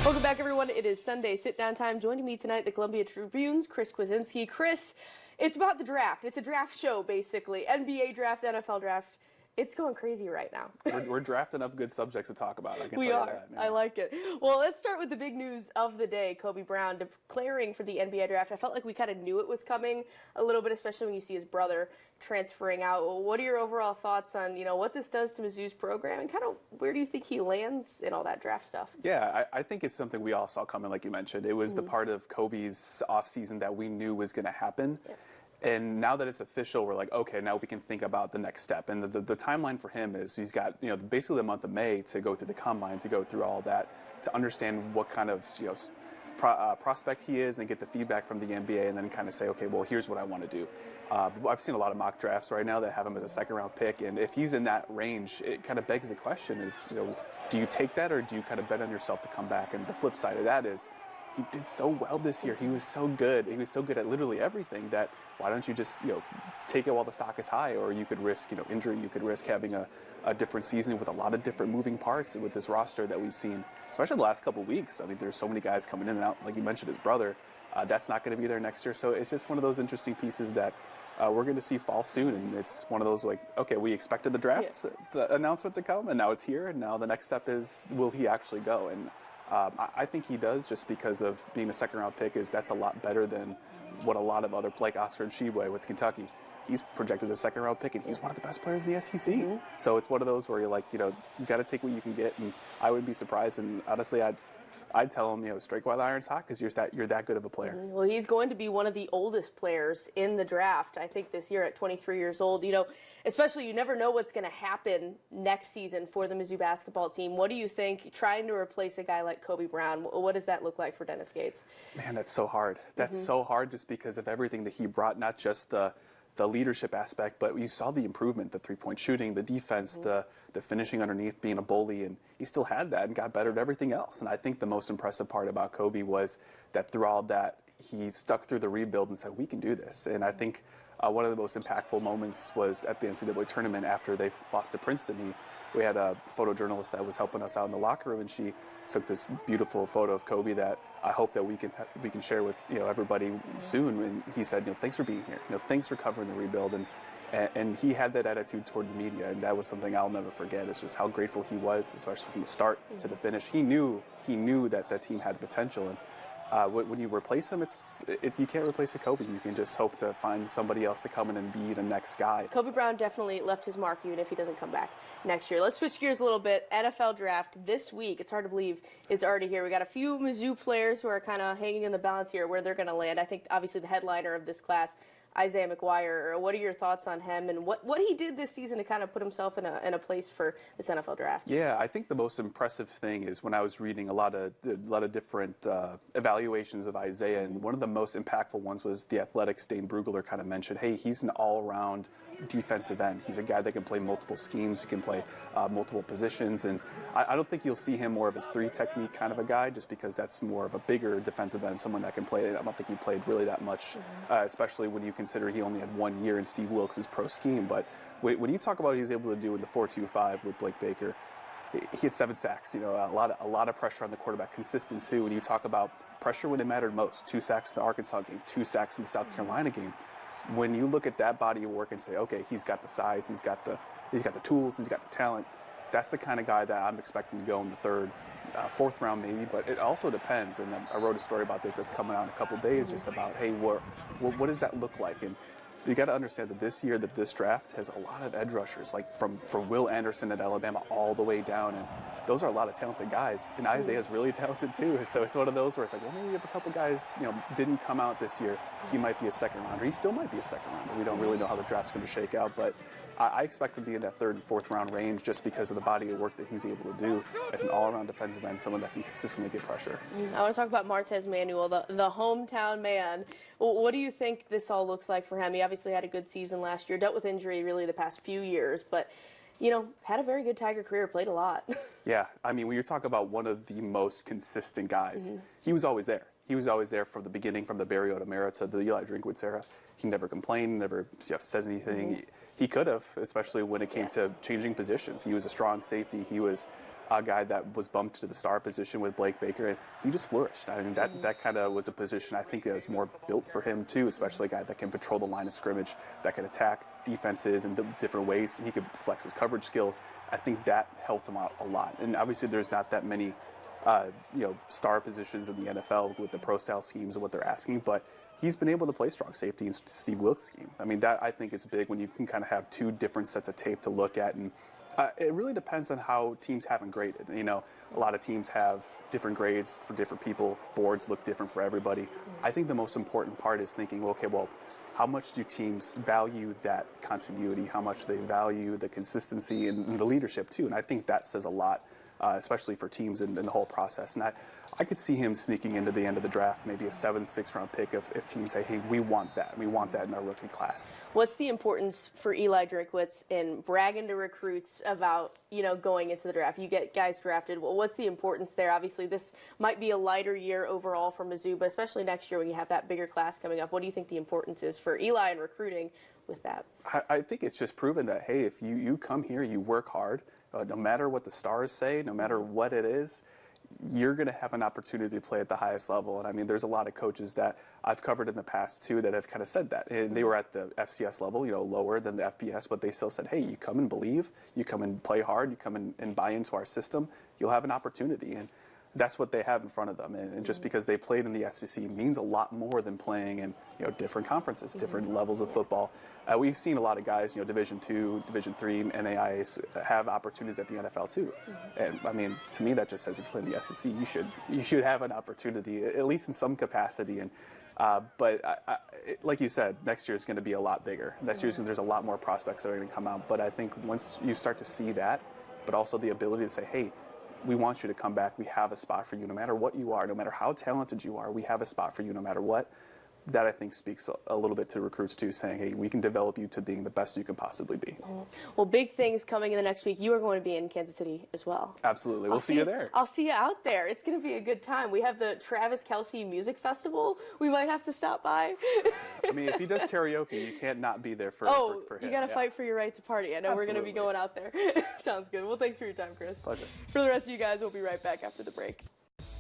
Welcome back, everyone. It is Sunday sit-down time. Joining me tonight, the Columbia Tribune's Chris Kwiecinski. Chris, it's about the draft. It's a draft show, basically. NBA draft, NFL draft. It's going crazy right now. We're drafting up good subjects to talk about. I can We tell are. you that. Yeah. I like it. Well, let's start with the big news of the day. Kobe Brown declaring for the NBA draft. I felt like we kind of knew it was coming a little bit, especially when you see his brother transferring out. What are your overall thoughts on, what this does to Mizzou's program, and kind of where do you think he lands in all that draft stuff? Yeah, I think it's something we all saw coming, like you mentioned. It was the part of Kobe's offseason that we knew was going to happen. Yeah. And now that it's official, we're like, okay, now we can think about the next step. And the timeline for him is he's got, basically the month of May to go through the combine, to go through all that, to understand what kind of, prospect he is and get the feedback from the NBA, and then kind of say, okay, well, here's what I want to do. I've seen a lot of mock drafts right now that have him as a second-round pick, and if he's in that range, it kind of begs the question is, do you take that, or do you kind of bet on yourself to come back? And the flip side of that is, he did so well this year. He was so good. He was so good at literally everything that why don't you just, take it while the stock is high, or you could risk, injury. You could risk having a different season with a lot of different moving parts with this roster that we've seen, especially the last couple of weeks. I mean, there's so many guys coming in and out. Like you mentioned, his brother, that's not going to be there next year. So it's just one of those interesting pieces that we're going to see fall soon. And it's one of those like, okay, we expected the draft, the announcement to come, and now it's here. And now the next step is, will he actually go? And I think he does, just because of being a second-round pick. That's a lot better than what a lot of other, like Oscar Tshiebwe with Kentucky. He's projected as a second-round pick, and he's one of the best players in the SEC. Mm-hmm. So it's one of those where you're like, you got to take what you can get, and I would be surprised. And honestly, I'd tell him, strike while the iron's hot, because you're that good of a player. Mm-hmm. Well, he's going to be one of the oldest players in the draft, I think, this year at 23 years old. Especially you never know what's going to happen next season for the Mizzou basketball team. What do you think, trying to replace a guy like Kobe Brown, what does that look like for Dennis Gates? Man, that's so hard. That's so hard, just because of everything that he brought, not just the leadership aspect, but you saw the improvement, the three-point shooting, the defense, the finishing underneath, being a bully, and he still had that and got better at everything else. And I think the most impressive part about Kobe was that through all that, he stuck through the rebuild and said, we can do this. And I think one of the most impactful moments was at the NCAA tournament after they lost to Princeton. We had a photojournalist that was helping us out in the locker room, and she took this beautiful photo of Kobe that I hope that we can share with everybody soon. And he said, thanks for being here. Thanks for covering the rebuild. And he had that attitude toward the media, and that was something I'll never forget. It's just how grateful he was, especially from the start to the finish. He knew that that team had potential. And when you replace him, it's you can't replace a Kobe. You can just hope to find somebody else to come in and be the next guy. Kobe Brown definitely left his mark, even if he doesn't come back next year. Let's switch gears a little bit. NFL draft this week. It's hard to believe it's already here. We got a few Mizzou players who are kind of hanging in the balance here, where they're going to land. I think obviously the headliner of this class, Isaiah McGuire. What are your thoughts on him and what he did this season to kind of put himself in a place for this NFL draft? Yeah, I think the most impressive thing is when I was reading a lot of different evaluations of Isaiah, and one of the most impactful ones was The Athletic's Dane Brugler kind of mentioned, hey, he's an all-around defensive end. He's a guy that can play multiple schemes, he can play multiple positions, and I don't think you'll see him more of his three technique kind of a guy, just because that's more of a bigger defensive end, someone that can play. I don't think he played really that much, especially when you consider he only had 1 year in Steve Wilkes' pro scheme. But when you talk about what he was able to do in the 4-2-5 with Blake Baker, he had 7 sacks. A lot of pressure on the quarterback, consistent too. When you talk about pressure when it mattered most, 2 sacks in the Arkansas game, 2 sacks in the South Carolina game. When you look at that body of work and say, okay, he's got the size, he's got the tools, he's got the talent. That's the kind of guy that I'm expecting to go in the 3rd, 4th round maybe. But it also depends. And I wrote a story about this that's coming out in a couple of days, just about, hey, what does that look like? And you got to understand that this draft has a lot of edge rushers, like from Will Anderson at Alabama all the way down, and those are a lot of talented guys. And Isaiah's really talented too. So it's one of those where it's like, well, maybe if a couple guys didn't come out this year, he might be a second rounder. He still might be a second rounder. We don't really know how the draft's going to shake out, but I expect him to be in that 3rd and 4th round range, just because of the body of work that he's able to do as an all-around defensive end, someone that can consistently get pressure. I want to talk about Martez Manuel, the hometown man. What do you think this all looks like for him? He obviously had a good season last year, dealt with injury really the past few years, but had a very good Tiger career, played a lot. Yeah, I mean, when you talk about one of the most consistent guys, he was always there. He was always there from the beginning, from the Barry Odom to the Eli Drinkwitz era. He never complained, never said anything. He could have, especially when it came to changing positions. He was a strong safety. He was a guy that was bumped to the star position with Blake Baker, and he just flourished. I mean, that kind of was a position I think that was more built for him too, especially a guy that can patrol the line of scrimmage, that can attack defenses in different ways. He could flex his coverage skills. I think that helped him out a lot. And obviously, there's not that many, star positions in the NFL with the pro style schemes and what they're asking, but he's been able to play strong safety in Steve Wilkes' scheme. I mean, that I think is big when you can kind of have two different sets of tape to look at, and it really depends on how teams have them graded. You know, a lot of teams have different grades for different people. Boards look different for everybody. I think the most important part is thinking, okay, well, how much do teams value that continuity? How much they value the consistency and the leadership too? And I think that says a lot, especially for teams in the whole process. And I could see him sneaking into the end of the draft, maybe a 7th, 6th round pick if teams say, hey, we want that. We want that in our rookie class. What's the importance for Eli Drinkwitz in bragging to recruits about, going into the draft? You get guys drafted. Well, what's the importance there? Obviously, this might be a lighter year overall for Mizzou, but especially next year when you have that bigger class coming up, what do you think the importance is for Eli in recruiting with that? I think it's just proven that, hey, if you come here, you work hard, no matter what the stars say, no matter what it is, you're going to have an opportunity to play at the highest level. And I mean, there's a lot of coaches that I've covered in the past too that have kind of said that. And they were at the FCS level, lower than the FBS, but they still said, hey, you come and believe, you come and play hard, you come and buy into our system, you'll have an opportunity. And that's what they have in front of them. And just because they played in the SEC means a lot more than playing in different conferences, different levels of football. We've seen a lot of guys, Division II, Division III, NAIAs have opportunities at the NFL too. And I mean, to me, that just says if you play in the SEC, you should have an opportunity, at least in some capacity. And but like you said, next year is going to be a lot bigger. Next year, there's a lot more prospects that are going to come out. But I think once you start to see that, but also the ability to say, hey, we want you to come back. We have a spot for you no matter what you are, no matter how talented you are. We have a spot for you no matter what. That, I think, speaks a little bit to recruits, too, saying, hey, we can develop you to being the best you can possibly be. Well, big things coming in the next week. You are going to be in Kansas City as well. Absolutely. We'll see you there. I'll see you out there. It's going to be a good time. We have the Travis Kelce Music Festival. We might have to stop by. I mean, if he does karaoke, you can't not be there for him. You got to fight for your right to party. I know We're going to be going out there. Sounds good. Well, thanks for your time, Chris. Pleasure. For the rest of you guys, we'll be right back after the break.